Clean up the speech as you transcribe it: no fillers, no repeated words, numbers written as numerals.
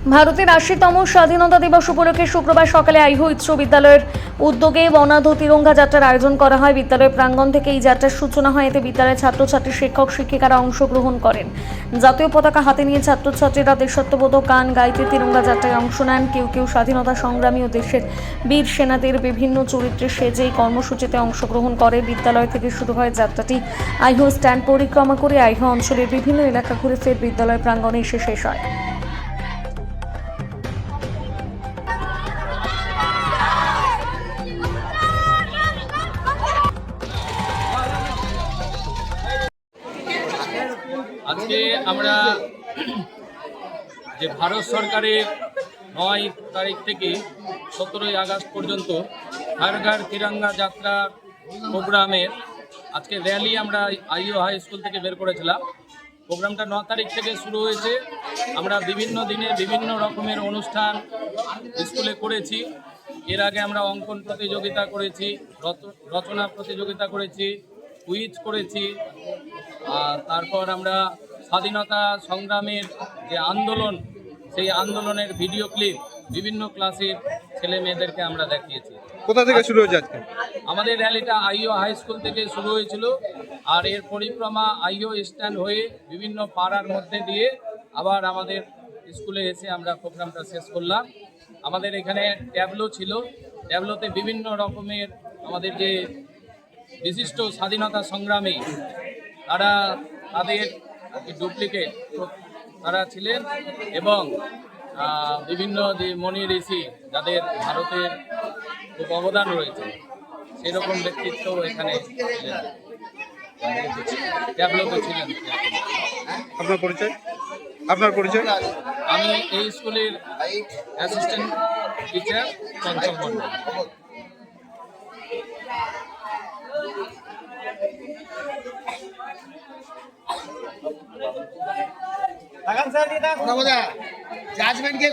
ভারতের ৮০তম স্বাধীনতা দিবস উপলক্ষে শুক্রবার সকালে আইহো উচ্চ বিদ্যালয়ের উদ্যোগে বর্ণাঢ্য তিরঙ্গা যাত্রার আয়োজন করা হয়। বিদ্যালয়ের প্রাঙ্গণ থেকে এই যাত্রার সূচনা হয়। এতে বিদ্যালয়ের ছাত্রছাত্রী, শিক্ষক শিক্ষিকারা অংশগ্রহণ করেন। জাতীয় পতাকা হাতে নিয়ে ছাত্রছাত্রীরা দেশাত্মবোধক গান গাইতে তিরঙ্গা যাত্রায় অংশ নেন। কেউ কেউ স্বাধীনতা সংগ্রামী ও দেশের বীর সেনাদের বিভিন্ন চরিত্রে সেজে এই কর্মসূচিতে অংশগ্রহণ করে। বিদ্যালয় থেকে শুরু হয় যাত্রাটি। আইহো স্ট্যান্ড পরিক্রমা করে আইহো অঞ্চলের বিভিন্ন এলাকা ঘুরে ফের বিদ্যালয় প্রাঙ্গণে এসে শেষ হয়। আজকে আমরা যে ভারত সরকারের 9 তারিখ থেকে 17ই আগস্ট পর্যন্ত হর ঘর তিরঙ্গা যাত্রা প্রোগ্রামের আজকে র্যালি আমরা আইও হাই স্কুল থেকে বের করেছিলাম। প্রোগ্রামটা 9 তারিখ থেকে শুরু হয়েছে। আমরা বিভিন্ন দিনে বিভিন্ন রকমের অনুষ্ঠান স্কুলে করেছি। এর আগে আমরা অঙ্কন প্রতিযোগিতা করেছি, রচনা প্রতিযোগিতা করেছি, কুইজ করেছি। তারপর আমরা স্বাধীনতা সংগ্রামের যে আন্দোলন, সেই আন্দোলনের ভিডিও ক্লিপ বিভিন্ন ক্লাসের ছেলে মেয়েদেরকে আমরা দেখিয়েছি। কোথা থেকে শুরু হয়েছে আজকে? আমাদের র্যালিটা আইও হাই স্কুল থেকে শুরু হয়েছিল, আর এর পরিক্রমা আইও স্ট্যান্ড হয়ে বিভিন্ন পাড়ার মধ্যে দিয়ে আবার আমাদের স্কুলে এসে আমরা প্রোগ্রামটা শেষ করলাম। আমাদের এখানে ট্যাবলো ছিল, ট্যাবলোতে বিভিন্ন রকমের আমাদের যে বিশিষ্ট স্বাধীনতা সংগ্রামী তারা তাদের ডুপ্লিকেট তারা ছিলেন, এবং বিভিন্ন যে মনি ঋষি যাদের ভারতের খুব অবদান রয়েছে সেরকম ব্যক্তিত্ব এখানে ডেভেলপ ছিলেন। আপনার পরিচয়? আমি এই স্কুলের অ্যাসিস্ট্যান্ট টিচার চঞ্চল মন্ডল। জাজমেন্ট কে